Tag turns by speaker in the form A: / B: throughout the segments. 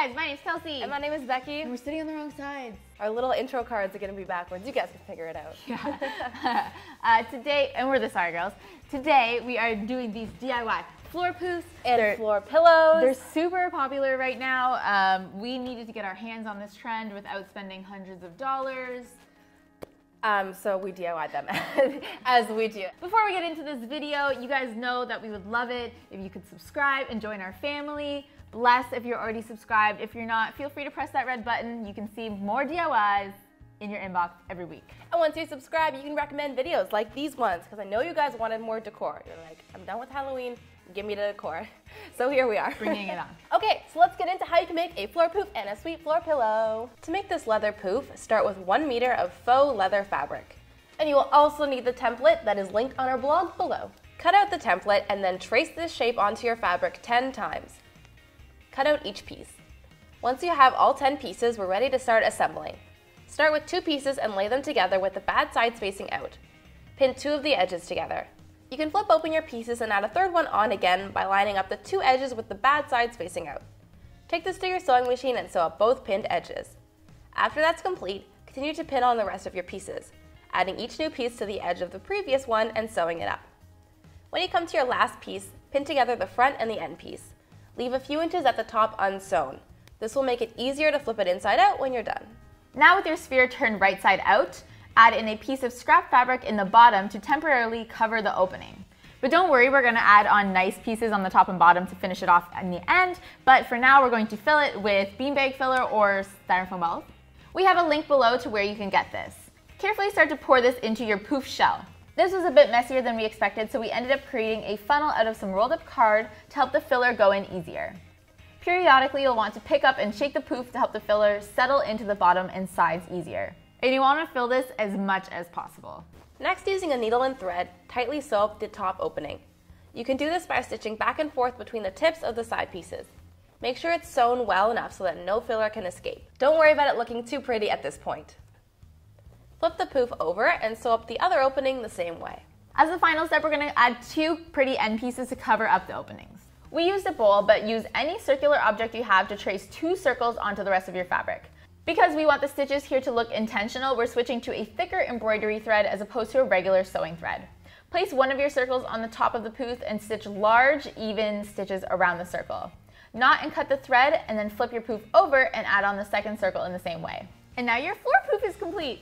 A: Hi guys, my name's Kelsey.
B: And my name is Becky.
A: And we're sitting on the wrong sides.
B: Our little intro cards are going to be backwards. You guys can figure it out.
A: Yeah. Today, and we're the Sorry Girls. Today we are doing these DIY floor poofs.
B: And floor pillows.
A: They're super popular right now. We needed to get our hands on this trend without spending hundreds of dollars.
B: So we DIY'd them as we do.
A: Before we get into this video, you guys know that we would love it if you could subscribe and join our family. Bless if you're already subscribed. If you're not, feel free to press that red button. You can see more DIYs in your inbox every week.
B: And once you subscribe, you can recommend videos like these ones, because I know you guys wanted more decor. You're like, I'm done with Halloween, give me the decor. So here we are.
A: Bringing it on.
B: Okay, so let's get into how you can make a floor poof and a sweet floor pillow. To make this leather poof, start with 1 meter of faux leather fabric. And you will also need the template that is linked on our blog below. Cut out the template and then trace this shape onto your fabric 10 times. Cut out each piece. Once you have all 10 pieces, we're ready to start assembling. Start with 2 pieces and lay them together with the bad sides facing out. Pin 2 of the edges together. You can flip open your pieces and add a third one on again by lining up the 2 edges with the bad sides facing out. Take this to your sewing machine and sew up both pinned edges. After that's complete, continue to pin on the rest of your pieces, adding each new piece to the edge of the previous one and sewing it up. When you come to your last piece, pin together the front and the end piece. Leave a few inches at the top unsewn. This will make it easier to flip it inside out when you're done.
A: Now with your sphere turned right side out, add in a piece of scrap fabric in the bottom to temporarily cover the opening. But don't worry, we're going to add on nice pieces on the top and bottom to finish it off in the end, but for now we're going to fill it with beanbag filler or styrofoam balls. We have a link below to where you can get this. Carefully start to pour this into your poof shell. This was a bit messier than we expected, so we ended up creating a funnel out of some rolled up card to help the filler go in easier. Periodically, you'll want to pick up and shake the poof to help the filler settle into the bottom and sides easier. And you want to fill this as much as possible.
B: Next, using a needle and thread, tightly sew up the top opening. You can do this by stitching back and forth between the tips of the side pieces. Make sure it's sewn well enough so that no filler can escape. Don't worry about it looking too pretty at this point. Flip the poof over and sew up the other opening the same way.
A: As the final step, we're going to add 2 pretty end pieces to cover up the openings. We used a bowl, but use any circular object you have to trace 2 circles onto the rest of your fabric. Because we want the stitches here to look intentional, we're switching to a thicker embroidery thread as opposed to a regular sewing thread. Place one of your circles on the top of the poof and stitch large, even stitches around the circle. Knot and cut the thread, and then flip your poof over and add on the second circle in the same way. And now your floor poof is complete!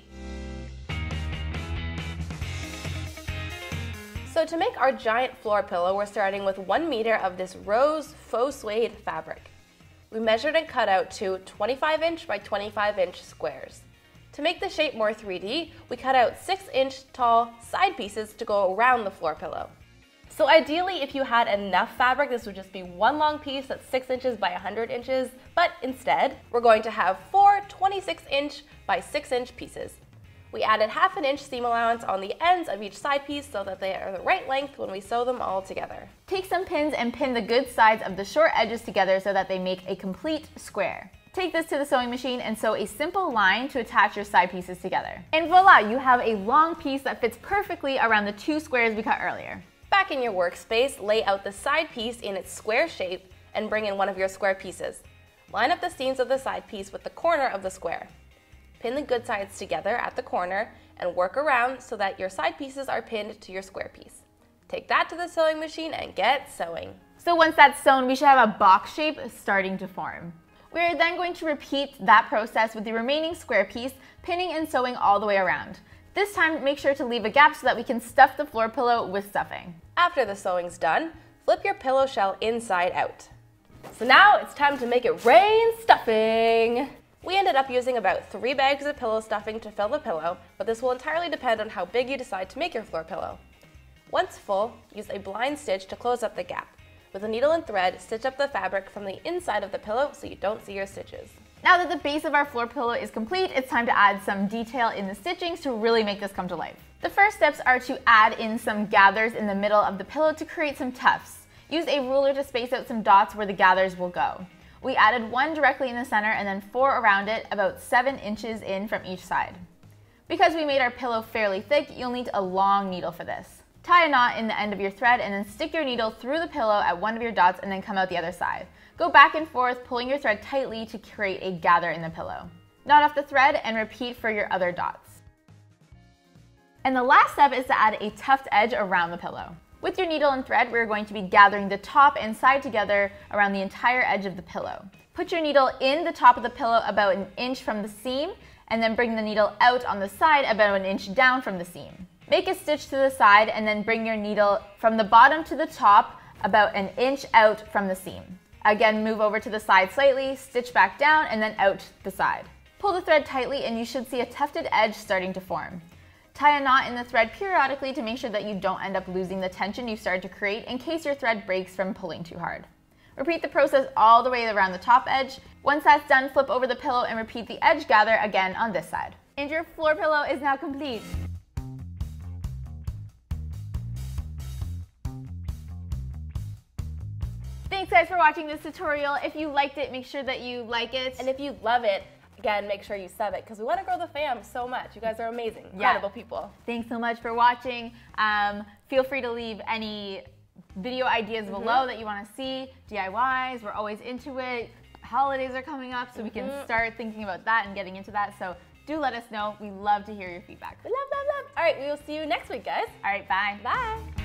B: So to make our giant floor pillow, we're starting with 1 meter of this rose faux suede fabric. We measured and cut out 2 25-inch by 25-inch squares. To make the shape more 3D, we cut out 6-inch tall side pieces to go around the floor pillow. So ideally, if you had enough fabric, this would just be one long piece that's 6 inches by 100 inches, but instead, we're going to have 4 26-inch by 6-inch pieces. We added ½ inch seam allowance on the ends of each side piece so that they are the right length when we sew them all together.
A: Take some pins and pin the good sides of the short edges together so that they make a complete square. Take this to the sewing machine and sew a simple line to attach your side pieces together. And voila, you have a long piece that fits perfectly around the 2 squares we cut earlier.
B: Back in your workspace, lay out the side piece in its square shape and bring in one of your square pieces. Line up the seams of the side piece with the corner of the square. Pin the good sides together at the corner and work around so that your side pieces are pinned to your square piece. Take that to the sewing machine and get sewing.
A: So once that's sewn, we should have a box shape starting to form. We are then going to repeat that process with the remaining square piece, pinning and sewing all the way around. This time, make sure to leave a gap so that we can stuff the floor pillow with stuffing.
B: After the sewing's done, flip your pillow shell inside out. So now it's time to make it rain stuffing. We ended up using about 3 bags of pillow stuffing to fill the pillow, but this will entirely depend on how big you decide to make your floor pillow. Once full, use a blind stitch to close up the gap. With a needle and thread, stitch up the fabric from the inside of the pillow so you don't see your stitches.
A: Now that the base of our floor pillow is complete, it's time to add some detail in the stitchings to really make this come to life. The first steps are to add in some gathers in the middle of the pillow to create some tufts. Use a ruler to space out some dots where the gathers will go. We added 1 directly in the center and then 4 around it, about 7 inches in from each side. Because we made our pillow fairly thick, you'll need a long needle for this. Tie a knot in the end of your thread and then stick your needle through the pillow at one of your dots and then come out the other side. Go back and forth, pulling your thread tightly to create a gather in the pillow. Knot off the thread and repeat for your other dots. And the last step is to add a tufted edge around the pillow. With your needle and thread, we're going to be gathering the top and side together around the entire edge of the pillow. Put your needle in the top of the pillow about an inch from the seam, and then bring the needle out on the side about an inch down from the seam. Make a stitch to the side and then bring your needle from the bottom to the top about an inch out from the seam. Again, move over to the side slightly, stitch back down, and then out the side. Pull the thread tightly and you should see a tufted edge starting to form. Tie a knot in the thread periodically to make sure that you don't end up losing the tension you've started to create in case your thread breaks from pulling too hard. Repeat the process all the way around the top edge. Once that's done, flip over the pillow and repeat the edge gather again on this side. And your floor pillow is now complete. Thanks guys for watching this tutorial. If you liked it, make sure that you like it.
B: And if you love it, again, make sure you sub it because we want to grow the fam so much. You guys are amazing, incredible people.
A: Thanks so much for watching. Feel free to leave any video ideas below that you want to see, DIYs, we're always into it. Holidays are coming up, so we can start thinking about that and getting into that. So do let us know. We love to hear your feedback.
B: We love, love, love. All right, we will see you next week, guys.
A: All right, bye.
B: Bye.